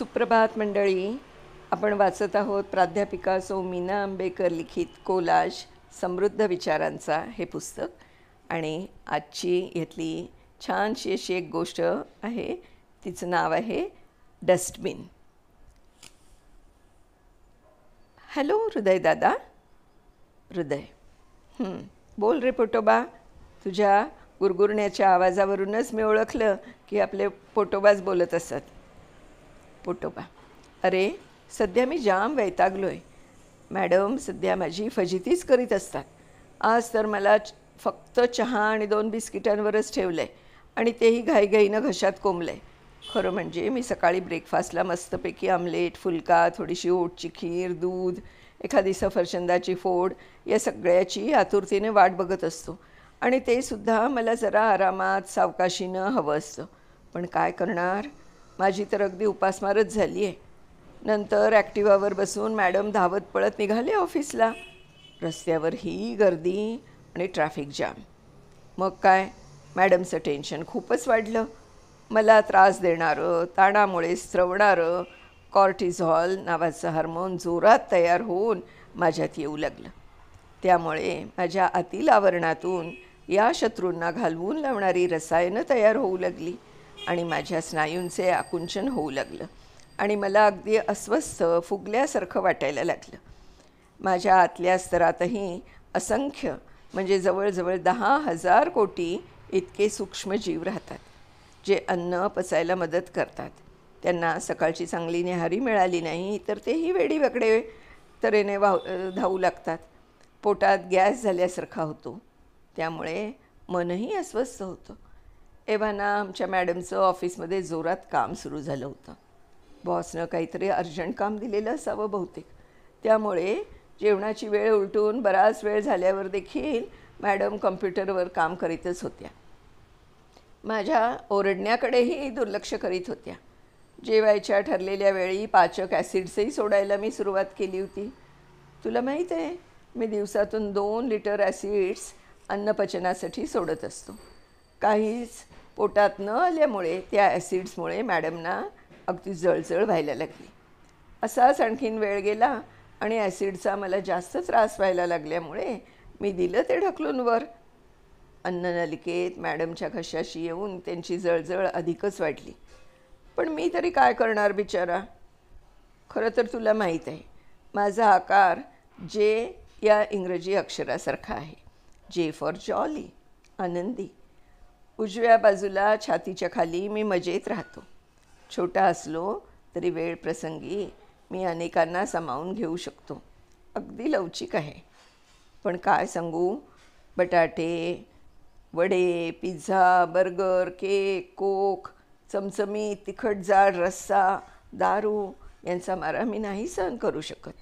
सुप्रभात मंडळी. आपण वाचत आहोत प्राध्यापिका सौ मीना आंबेकर लिखित कोलाज समृद्ध विचारांचा हे पुस्तक. आणि आजची यातली छानशी अशी एक गोष्ट आहे, तिचं नाव आहे डस्टबिन. हॅलो हृदय दादा. हृदय, बोल रे पोटोबा. तुझ्या गुरगुरण्याच्या आवाजावरूनच मी ओळखलं की आपले पोटोबाच बोलत असत. पोटोबा, अरे सध्या मी जाम वैतागलो आहे. मॅडम सध्या माझी फजितीच करीत असतात. आज तर मला फक्त चहा आणि 2 बिस्किटांवरच ठेवलं आहे आणि तेही घाईघाईनं घशात कोंबलं आहे. खरं म्हणजे मी सकाळी ब्रेकफास्टला मस्तपैकी आमलेट, फुलका, थोडीशी ओटची खीर, दूध, एखादी सफरचंदाची फोड या सगळ्याची आतुरतेने वाट बघत असतो. आणि ते सुद्धा मला जरा आरामात सावकाशीनं हवं असतं. पण काय करणार, माझी तर अगदी उपासमारच झाली आहे. नंतर ॲक्टिवावर बसून मॅडम धावत पळत निघाले ऑफिसला. रस्त्यावर ही गर्दी आणि ट्रॅफिक जाम. मग काय, मॅडमचं टेन्शन खूपच वाढलं. मला त्रास देणारं, ताणामुळे स्रवणारं कॉर्टिझॉल नावाचं हार्मोन जोरात तयार होऊन माझ्यात येऊ लागलं. त्यामुळे माझ्या आतील आवरणातून या शत्रूंना घालवून लावणारी रसायनं तयार होऊ लागली आणि माझ्या स्नायूंचे आकुंचन होऊ लागलं आणि मला अगदी अस्वस्थ, फुगल्यासारखं वाटायला लागलं. माझ्या आतल्या स्तरातही असंख्य, म्हणजे जवळजवळ 10,000 कोटी इतके सूक्ष्म जीव राहतात, जे अन्न पचायला मदत करतात. त्यांना सकाळची चांगली न्याहारी मिळाली नाही तर तेही वेडीवाकडे तऱ्हेने धावू लागतात. पोटात गॅस झाल्यासारखा होतो, त्यामुळे मनही अस्वस्थ होतं. एव्हाना आमच्या मॅडमचं ऑफिसमध्ये जोरात काम सुरू झालं होतं. बॉसनं काहीतरी अर्जंट काम दिलेलं असावं बहुतेक. त्यामुळे जेवणाची वेळ उलटून बराच वेळ झाल्यावर देखील मॅडम कम्प्युटरवर काम करीतच होत्या. माझ्या ओरडण्याकडेही दुर्लक्ष करीत होत्या. जेवायच्या ठरलेल्या वेळी पाचक ॲसिड्सही सोडायला मी सुरुवात केली होती. तुला माहीत आहे, मी दिवसातून 2 लिटर ॲसिड्स अन्नपचनासाठी सोडत असतो. काहीच पोटात न आल्यामुळे त्या ॲसिड्समुळे मॅडमना अगदी जळजळ व्हायला लागली. असाच आणखीन वेळ गेला आणि ॲसिडचा मला जास्त त्रास व्हायला लागल्यामुळे मी दिलं ते ढकलून वर. अन्ननलिकेत मॅडमच्या घशाशी येऊन त्यांची जळजळ अधिकच वाढली. पण मी तरी काय करणार बिचारा. खरं तर तुला माहीत आहे, माझा आकार जे या इंग्रजी अक्षरासारखा आहे. जे फॉर जॉली, आनंदी. उजव्या बाजूला छातीच्या खाली मी मजेत राहतो. छोटा असलो तरी वेळ प्रसंगी मी अनेकांना सामावून घेऊ शकतो. अगदी लवचिक आहे. पण काय सांगू, बटाटे, वडे, पिझ्झा, बर्गर, केक, कोक, चमचमीत तिखट जाड रस्सा, दारू यांचा मारा मी नाही सहन करू शकत.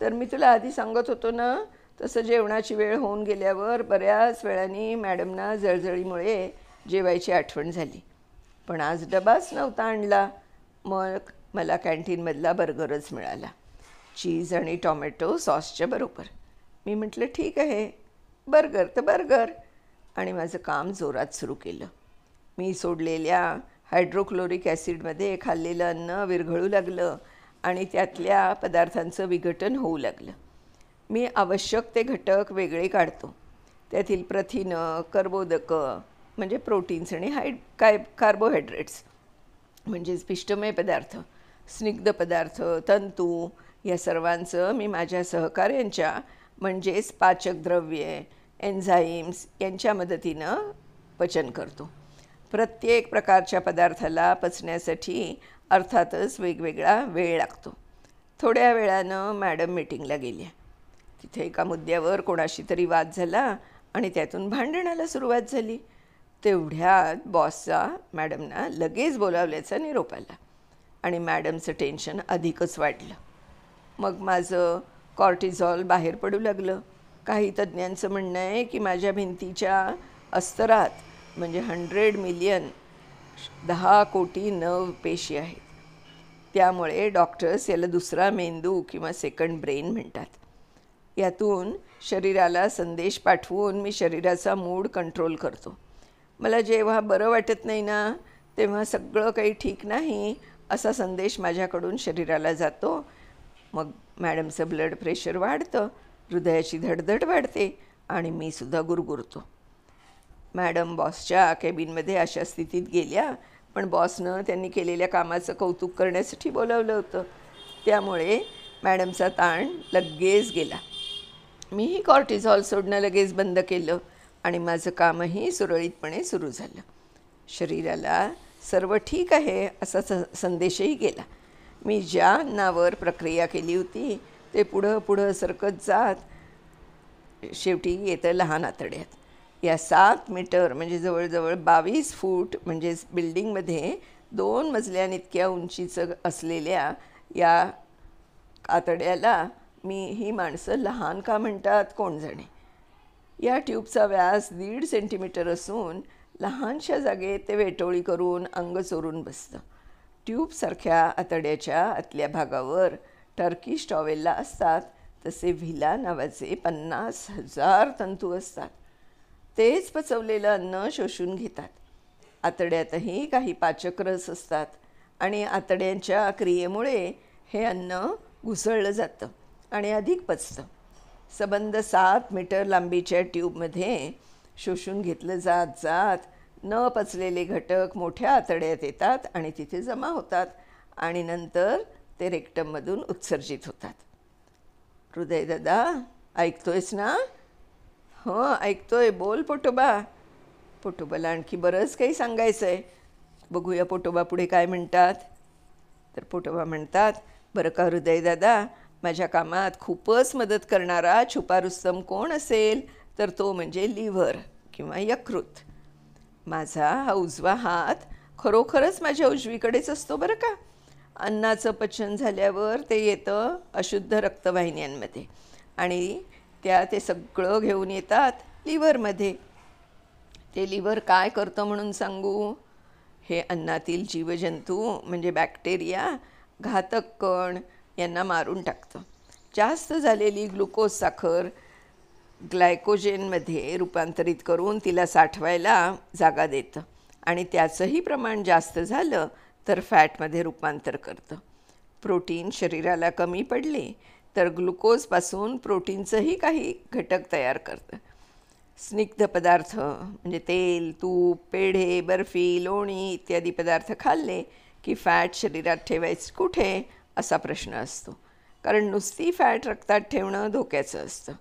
तर मी तुला आधी सांगत होतो ना, तसं जेवणाची वेळ होऊन गेल्यावर बऱ्याच वेळाने मॅडमना जळजळीमुळे जेवायची आठवण झाली. पण आज डबाच नव्हता आणला. मग मला कॅन्टीनमधला बर्गरच मिळाला, चीज आणि टॉमॅटो सॉसच्या बरोबर. मी म्हटलं ठीक आहे, बर्गर तर बर्गर. आणि माझं काम जोरात सुरू केलं. मी सोडलेल्या हायड्रोक्लोरिक ॲसिडमध्ये खाल्लेलं अन्न विरघळू लागलं आणि त्यातल्या पदार्थांचं विघटन होऊ लागलं. मी आवश्यक ते घटक वेगळे काढतो. त्यातील प्रथिनं, कर्बोदकं म्हणजे प्रोटीन्स आणि कार्बोहायड्रेट्स म्हणजेच पिष्टमय पदार्थ, स्निग्ध पदार्थ, तंतू या सर्वांचं मी माझ्या सहकाऱ्यांच्या म्हणजेच पाचक द्रव्ये, एन्झाईम्स यांच्या मदतीनं पचन करतो. प्रत्येक प्रकारच्या पदार्थाला पचण्यासाठी अर्थातच वेगवेगळा वेळ लागतो. थोड्या वेळानं मॅडम मीटिंगला गेल्या. तिथे एका मुद्द्यावर कोणाशी तरी वाद झाला आणि त्यातून भांडणाला सुरुवात झाली. तेवढ्यात बॉसचा मॅडमना लगेच बोलावल्याचा निरोप आला आणि मॅडमचं टेन्शन अधिकच वाढलं. मग माझं कॉर्टिझॉल बाहेर पडू लागलं. काही तज्ज्ञांचं म्हणणं आहे की माझ्या भिंतीच्या अस्तरात म्हणजे 100 मिलियन 10 कोटी नर्व पेशी आहेत. त्यामुळे डॉक्टर्स याला दुसरा मेंदू किंवा सेकंड ब्रेन म्हणतात. यातून शरीराला संदेश पाठवून मी शरीराचा मूड कंट्रोल करतो. मला जेव्हा बरं वाटत नाही ना, तेव्हा सगळं काही ठीक नाही असा संदेश माझ्याकडून शरीराला जातो. मग मॅडमचं ब्लड प्रेशर वाढतं, हृदयाची धडधड वाढते आणि मी सुद्धा गुरगुरतो. मॅडम बॉसच्या केबिनमध्ये अशा स्थितीत गेल्या, पण बॉसनं त्यांनी केलेल्या कामाचं कौतुक करण्यासाठी बोलावलं होतं. त्यामुळे मॅडमचा ताण लगेच गेला. मीही कॉर्टिझॉल सोडणं लगेच बंद केलं आणि माझं कामही सुरळीतपणे सुरू झालं. शरीराला सर्व ठीक आहे असा संदेशही गेला. मी ज्या अन्नावर प्रक्रिया केली होती ते पुढं पुढं सरकत जात शेवटी येतं लहान आतड्यात. या 7 मीटर म्हणजे जवळजवळ 22 फूट म्हणजेच बिल्डिंगमध्ये 2 मजल्याइतक्या उंचीचं असलेल्या या आतड्याला ही माणसं लहान का म्हणतात कोण जाणे. या ट्यूबचा व्यास 1.5 सेंटीमीटर असून लहानशा जागेत ते वेटोळी करून अंग चोरून बसतं. ट्यूबसारख्या आतड्याच्या आतल्या भागावर टर्किश टॉवेलला असतात तसे व्हिला नावाचे 50,000 तंतू असतात. तेच पचवलेलं अन्न शोषून घेतात. आतड्यातही काही पाचक रस असतात आणि आतड्यांच्या क्रियेमुळे हे अन्न घुसळलं जातं आणि अधिक पचतं. सबंध 7 मीटर लांबीच्या ट्यूबमध्ये शोषून घेतलं जात जात न पचलेले घटक मोठ्या आतड्यात येतात आणि तिथे जमा होतात आणि नंतर ते रेक्टममधून उत्सर्जित होतात. हृदय दादा, ऐकतोयस ना? हो ऐकतोय, बोल पोटोबा. पोटोबाला आणखी बरंच काही सांगायचं आहे. बघूया पोटोबा पुढे काय म्हणतात. तर पोटोबा म्हणतात, बरं का हृदय दादा, माझ्या कामात खूपच मदत करणारा छुपा रुस्तम कोण असेल तर तो म्हणजे लिव्हर किंवा यकृत. माझा हा उजवा हात खरोखरच माझ्या उजवीकडेच असतो बरं का. अन्नाचं पचन झाल्यावर ते येतं अशुद्ध रक्तवाहिन्यांमध्ये आणि ते सगळं घेऊन येतात लिव्हरमध्ये. ते लिव्हर काय करतं म्हणून सांगू? हे अन्नातील जीवजंतू म्हणजे बॅक्टेरिया, घातक कण यांना मारून टाकतं. जास्त झालेली ग्लुकोज साखर ग्लायकोजेनमध्ये रूपांतरित करून तिला साठवायला जागा देतं आणि त्याचंही प्रमाण जास्त झालं तर फॅटमध्ये रूपांतर करतं. प्रोटीन शरीराला कमी पडले तर ग्लुकोजपासून प्रोटीनचंही काही घटक तयार करतं. स्निग्ध पदार्थ म्हणजे तेल, तूप, पेढे, बर्फी, लोणी इत्यादी पदार्थ खाल्ले की फॅट शरीरात ठेवायचं कुठे असा प्रश्न असतो. कारण नुसती फॅट रक्तात ठेवणं धोक्याचं असतं.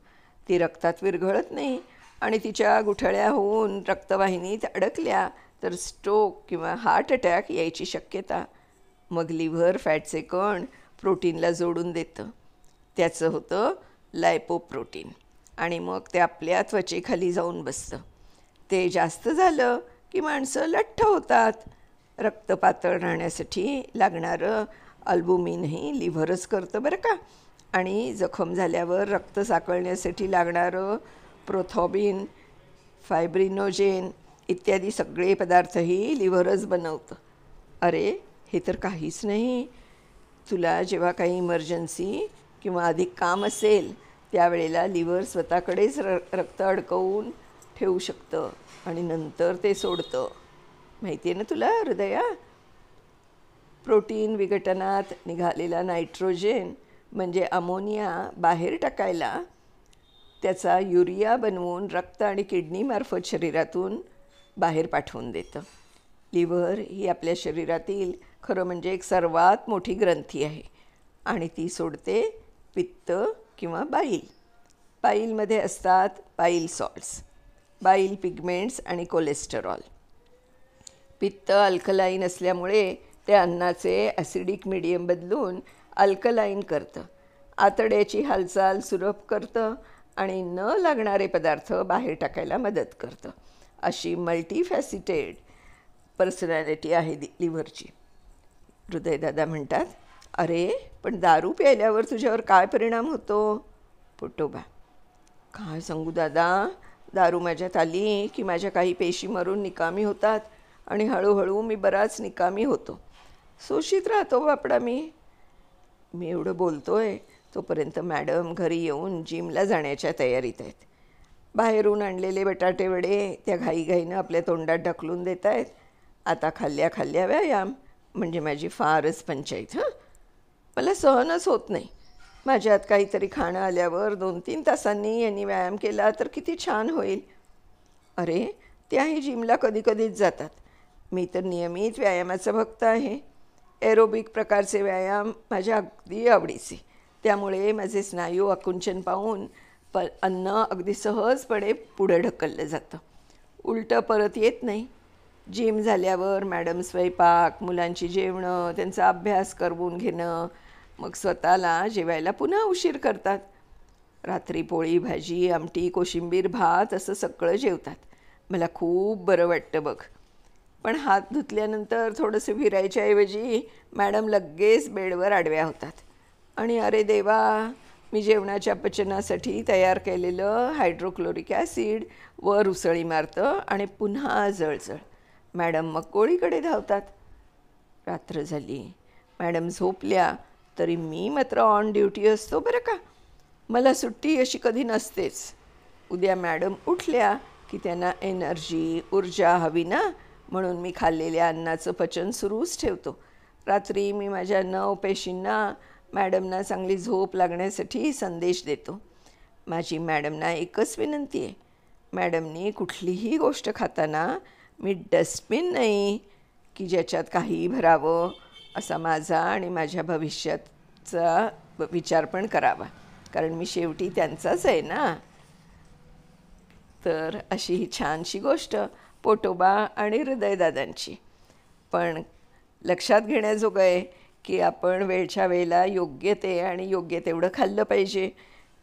ती रक्तात विरघळत नाही आणि तिच्या गुठळ्या होऊन रक्तवाहिनीत अडकल्या तर स्ट्रोक किंवा हार्ट अटॅक यायची शक्यता. मग लिव्हर फॅटचे कण प्रोटीनला जोडून देतं. त्याचं होतं लायपोप्रोटीन आणि मग ते आपल्या त्वचेखाली जाऊन बसतं. ते जास्त झालं की माणसं लठ्ठ होतात. रक्त पातळ राहण्यासाठी लागणारं अल्बुमिनही लिव्हरच करतं बरं का. आणि जखम झाल्यावर रक्त साकळण्यासाठी लागणारं प्रोथॉबिन, फायब्रिनोजेन इत्यादी सगळे पदार्थही लिव्हरच बनवतं. अरे हे तर काहीच नाही. तुला जेव्हा काही इमर्जन्सी किंवा अधिक काम असेल त्यावेळेला लिव्हर स्वतःकडेच रक्त अडकवून ठेवू शकतं आणि नंतर ते सोडतं. माहिती आहे ना तुला हृदया? प्रोटीन विघटनात निघालेला नायट्रोजन म्हणजे अमोनिया बाहेर टाकायला त्याचा युरिया बनवून रक्त आणि किडनीमार्फत शरीरातून बाहेर पाठवून देतं. लिव्हर ही आपल्या शरीरातील खरं म्हणजे एक सर्वात मोठी ग्रंथी आहे आणि ती सोडते पित्त किंवा बाईल. बाईलमध्ये असतात बाईल सॉल्ट्स, बाईल पिगमेंट्स आणि कोलेस्टेरॉल. पित्त अल्कलाईन असल्यामुळे ते अन्नाचे ॲसिडिक मीडियम बदलून अल्कलाईन करतं, आतड्याची हालचाल सुलभ करतं आणि न लागणारे पदार्थ बाहेर टाकायला मदत करतं. अशी मल्टीफॅसिटेड पर्सनॅलिटी आहे लिव्हरची. हृदयदादा म्हणतात, अरे पण दारू प्यायल्यावर तुझ्यावर काय परिणाम होतो? पोटोबा, काय सांगू दादा, दारू माझ्यात आली की माझ्या काही पेशी मरून निकामी होतात आणि हळूहळू मी बराच निकामी होतो. शोषित राहतो बापडा मी. एवढं बोलतोय तोपर्यंत मॅडम घरी येऊन जिमला जाण्याच्या तयारीत आहेत. बाहेरून आणलेले बटाटे वडे त्या घाईघाईनं आपल्या तोंडात ढकलून देत आहेत आता खाल्ल्या खाल्ल्या व्यायाम म्हणजे माझी फारच पंचायत. हां, मला सहनच होत नाही. माझ्यात काहीतरी खाणं आल्यावर 2-3 तासांनी यांनी व्यायाम केला तर किती छान होईल. अरे, त्याही जिमला कधी कधीच जातात. मी तर नियमित व्यायामाचा भक्त आहे. एरोबिक प्रकारचे व्यायाम माझ्या अगदी आवडीचे. त्यामुळे माझे स्नायू आकुंचन पाहून अन्न अगदी सहजपणे पुढे ढकललं जातं, उलटं परत येत नाही. जिम झाल्यावर मॅडम स्वयंपाक, मुलांची जेवणं, त्यांचा अभ्यास करवून घेणं, मग स्वतःला जेवायला पुन्हा उशीर करतात. रात्री पोळी भाजी आमटी कोशिंबीर भात असं सगळं जेवतात. मला खूप बरं वाटतं बघ. पण हात धुतल्यानंतर थोडंसं फिरायच्याऐवजी मॅडम लगेच बेडवर आडव्या होतात आणि अरे देवा, मी जेवणाच्या पचनासाठी तयार केलेलं हायड्रोक्लोरिक ॲसिड वर उसळी मारतं आणि पुन्हा जळजळ. मॅडम मग गोळीकडे धावतात. रात्र झाली, मॅडम झोपल्या तरी मी मात्र ऑन ड्युटी असतो बरं का. मला सुट्टी अशी कधी नसतेच. उद्या मॅडम उठल्या की त्यांना एनर्जी ऊर्जा हवी ना, म्हणून मी खाल्लेल्या अन्नाचं पचन सुरूच ठेवतो. रात्री मी माझ्या 9 पेशींना मॅडमना चांगली झोप लागण्यासाठी संदेश देतो. माझी मॅडमना एकच विनंती आहे, मॅडमनी कुठलीही गोष्ट खाताना मी डस्टबिन नाही की ज्याच्यात काहीही भरावं असा माझा आणि माझ्या भविष्याचा विचार पण करावा, कारण मी शेवटी त्यांचाच आहे ना. तर अशी ही छानशी गोष्ट पोटोबा आणि हृदयदादांची. पण लक्षात घेण्याजोगं आहे की आपण वेळच्या वेळेला योग्य ते आणि योग्य तेवढं खाल्लं पाहिजे,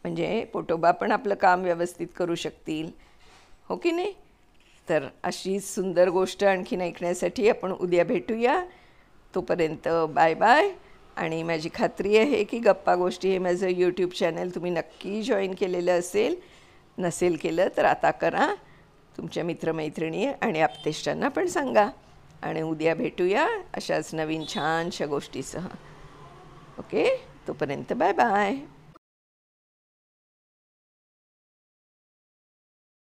म्हणजे पोटोबा पण आपलं काम व्यवस्थित करू शकतील, हो की नाही. तर अशीच सुंदर गोष्ट आणखीन ऐकण्यासाठी आपण उद्या भेटूया. तोपर्यंत बाय बाय. आणि माझी खात्री आहे की गप्पा गोष्टी हे माझं यूट्यूब चॅनल तुम्ही नक्की जॉईन केलेलं असेल. नसेल केलं तर आता करा. तुमच्या मित्रमैत्रिणी आणि आप्तेष्टांना पण सांगा. आणि उद्या भेटूया अशाच नवीन छानशा गोष्टीसह. ओके, तोपर्यंत बाय बाय.